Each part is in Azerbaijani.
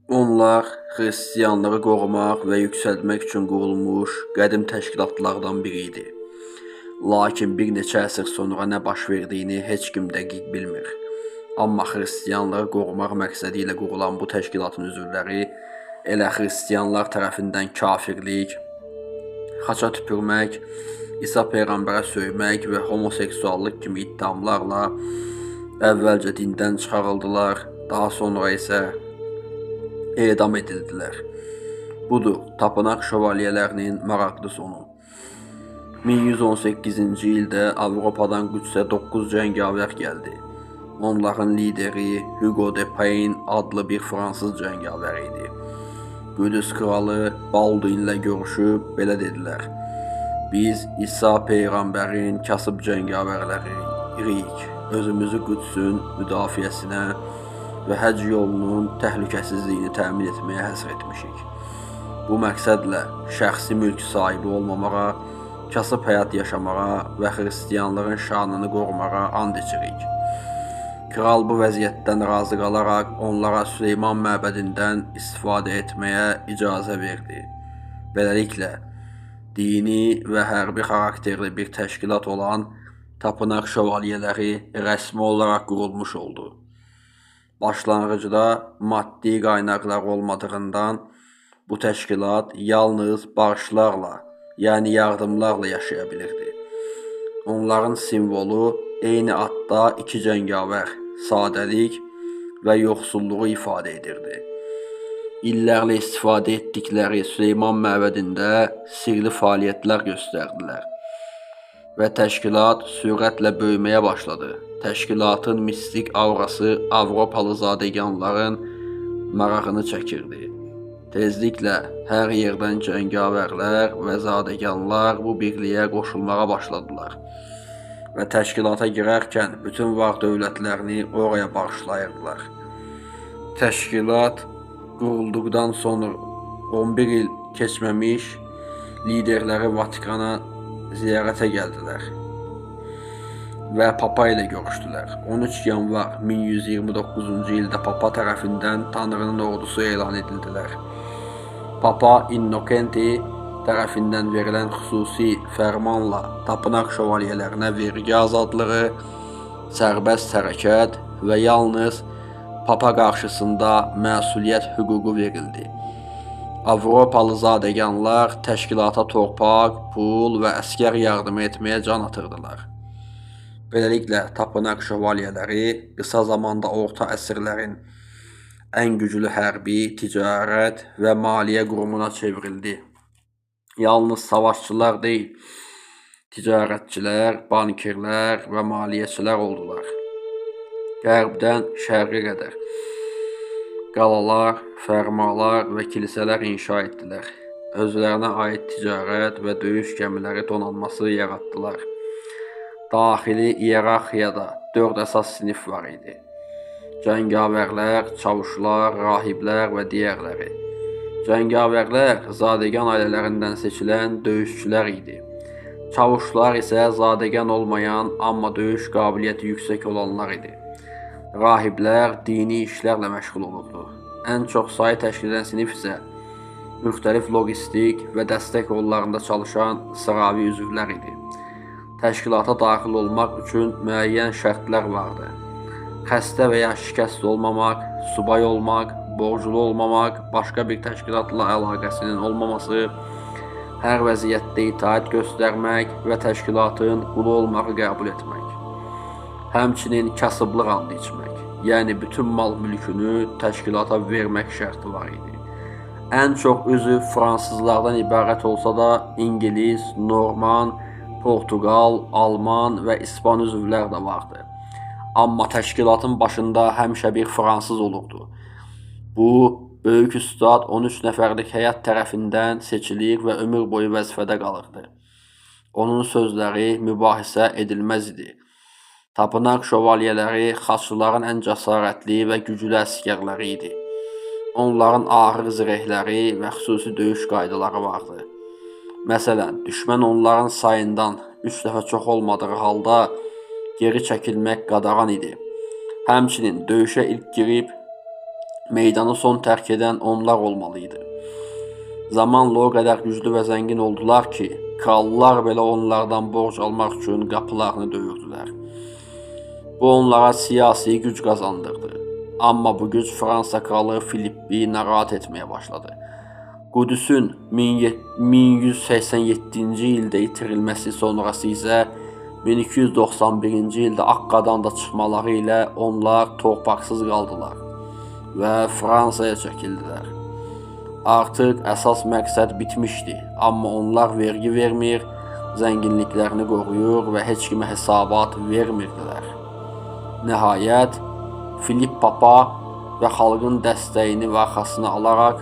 Onlar xristianlığı qorumaq və yüksəltmək üçün qurulmuş qədim təşkilatlardan biri idi. Lakin bir neçə əsr sonra nə baş verdiyini heç kim dəqiq bilmir. Amma xristianlığı qorumaq məqsədi ilə qurulan bu təşkilatın üzvləri elə xristianlar tərəfindən kafirlik, xaça tüpürmək, İsa Peyğəmbərə söymək və homoseksuallıq kimi ittihamlarla əvvəlcə dindən çıxarıldılar, daha sonra isə edam edildilər. Budur, tapınaq şövalyələrinin maraqlı sonu. 1118-ci ildə Avropadan Qüdsə 9 cəngavər gəldi. Onların lideri Hugo de Payne adlı bir fransız cəngavər idi. Qüdüs kralı Baldwinlə görüşüb belə dedilər: "Biz İsa Peyğəmbərin kasıb cəngavərləriyik. Özümüzü Qüdsün müdafiəsinə və həcc yolunun təhlükəsizliyini təmin etməyə həsr etmişik. Bu məqsədlə şəxsi mülk sahibi olmamağa, kasıb həyat yaşamağa və xristianlığın şanını qorumağa and içirik." Kral bu vəziyyətdən razı qalaraq onlara Süleyman məbədindən istifadə etməyə icazə verdi. Beləliklə, dini və hərbi xarakterli bir təşkilat olan tapınaq şövalyələri rəsmi olaraq qurulmuş oldu. Başlanğıcda maddi qaynaqlar olmadığından bu təşkilat yalnız bağışlarla, yəni yardımlarla yaşaya bilirdi. Onların simvolu eyni adda iki cəngavər, sadəlik və yoxsulluğu ifadə edirdi. İllərlə istifadə etdikləri Süleyman məbədində sirli fəaliyyətlər göstərdilər və təşkilat sürətlə böyüməyə başladı. Təşkilatın mistik aurası Avropalı zadəganların marağını çəkirdi. Tezliklə hər yerdən cəngavərlər və zadəganlar bu birliyə qoşulmağa başladılar və təşkilata girərkən bütün var dövlətlərini oraya bağışlayırdılar. Təşkilat qurulduqdan sonra 11 il keçməmiş liderləri Vatikana ziyarətə gəldilər və Papa ilə görüşdülər. 13 yanvar 1129-cu ildə Papa tərəfindən Tanrının ordusu elan edildilər. Papa Innokenti tərəfindən verilən xüsusi fərmanla tapınaq şövalyələrinə vergi azadlığı, sərbəst hərəkət və yalnız Papa qarşısında məsuliyyət hüququ verildi. Avropalı zadəganlar təşkilata torpaq, pul və əsgər yardım etməyə can atırdılar. Beləliklə, tapınaq şövalyələri qısa zamanda orta əsrlərin ən güclü hərbi, ticarət və maliyyə qurumuna çevrildi. Yalnız savaşçılar deyil, ticarətçilər, bankirlər və maliyyəçilər oldular. Qərbdən şərqə qədər qalalar, fərmalar və kilsələr inşa etdilər. Özlərinə aid ticarət və döyüş gəmiləri donanması yaratdılar. Daxili iyerarxiyada 4 əsas sinif var idi: cəngavərlər, çavuşlar, rahiblər və digərləri. Cəngavərlər zadəgan ailələrindən seçilən döyüşçülər idi. Çavuşlar isə zadəgan olmayan, amma döyüş qabiliyyəti yüksək olanlar idi. Rahiblər dini işlərlə məşğul olurdu. Ən çox sayı təşkil edən sinif isə müxtəlif logistik və dəstək rollarında çalışan sıravi üzvlər idi. Təşkilata daxil olmaq üçün müəyyən şərtlər vardı. Xəstə və ya şikəst olmamaq, subay olmaq, borclu olmamaq, başqa bir təşkilatla əlaqəsinin olmaması, hər vəziyyətdə itaət göstərmək və təşkilatın qulu olmağı qəbul etmək. Həmçinin kasıblıq andı içmək, yəni bütün mal mülkünü təşkilata vermək şərti var idi. Ən çox üzv fransızlardan ibarət olsa da, İngilis, Norman, Portugal, Alman və İspan üzvlər də vardı. Amma təşkilatın başında həmişə bir fransız olurdu. Bu, böyük üstad 13 nəfərlik həyat tərəfindən seçilir və ömür boyu vəzifədə qalırdı. Onun sözləri mübahisə edilməz idi. Tapınaq şövalyələri xaçlıların ən cəsarətli və güclü əsgərləri idi. Onların ağır zirehləri və xüsusi döyüş qaydaları vardı. Məsələn, düşmən onların sayından 3 dəfə çox olmadığı halda geri çəkilmək qadağan idi. Həmçinin döyüşə ilk girib Meydanı son tərk edən onlar olmalıydı. Zamanla o qədər güclü və zəngin oldular ki, krallar belə onlardan borc almaq üçün qapılarını döyürdülər. Bu onlara siyasi güc qazandırdı. Amma bu güc Fransa kralı Filippi narahat etməyə başladı. Qudüsün 1187-ci ildə itirilməsi sonrası isə 1291-ci ildə Akka'dan da çıxmaları ilə onlar torpaqsız qaldılar və Fransaya çəkildilər. Artıq əsas məqsəd bitmişdi, amma onlar vergi vermir, zənginliklərini qoruyur və heç kimə hesabat vermirdilər. Nəhayət, Filip Papa və xalqın dəstəyini və arxasına alaraq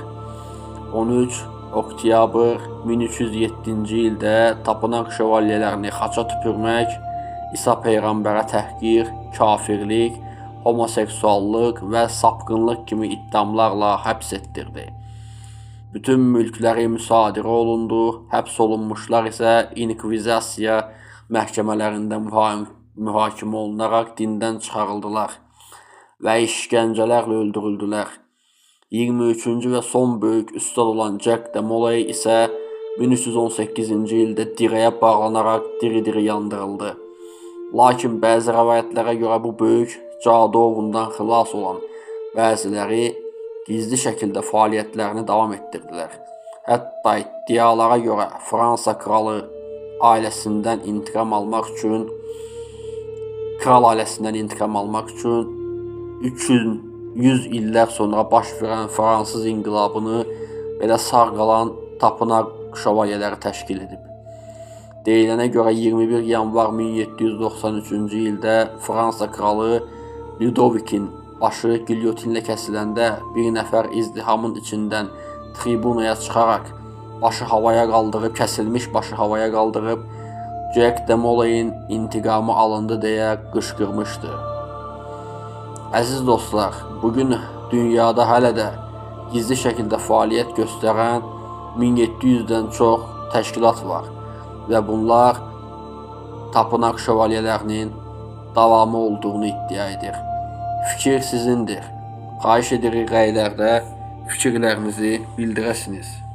13 oktyabr 1307-ci ildə tapınaq şövalyələrini xaça tüpürmək, İsa Peyğəmbərə təhqir, kafirlik, homoseksuallıq və sapqınlıq kimi ittihamlarla həbs etdirdi. Bütün mülkləri müsadirə olundu, həbs olunmuşlar isə inkvizasiya məhkəmələrində mühakimə olunaraq dindən çıxarıldılar və işgəncələrlə öldürüldülər. 23-cü və son böyük üstad olan Jack de Molay isə 1318-ci ildə dirəyə bağlanaraq diri-diri yandırıldı. Lakin bəzi rəvayətlərə görə bu böyük cadu ovundan xilas olan bəziləri gizli şəkildə fəaliyyətlərini davam etdirdilər. Hətta iddialara görə Fransa kralı ailəsindən intiqam almaq üçün 100 illər sonra baş verən fransız inqilabını belə sağ qalan tapınaq şövalyələri təşkil edib. Deyilənə görə 21 yanvar 1793-cü ildə Fransa kralı Ludovikin başı gilyotinlə kəsiləndə bir nəfər izdihamın içindən tribunaya çıxaraq kəsilmiş başı havaya qaldırıb Jack de Molay'in intiqamı alındı deyə qışqırmışdı. Əziz dostlar, bugün dünyada hələ də gizli şəkildə fəaliyyət göstərən 1700-dən çox təşkilat var və bunlar tapınaq şövalyələrinin davamı olduğunu iddia edir. Fikir sizindir. Xahiş edirik rəylərdə fikirlərinizi bildirəsiniz.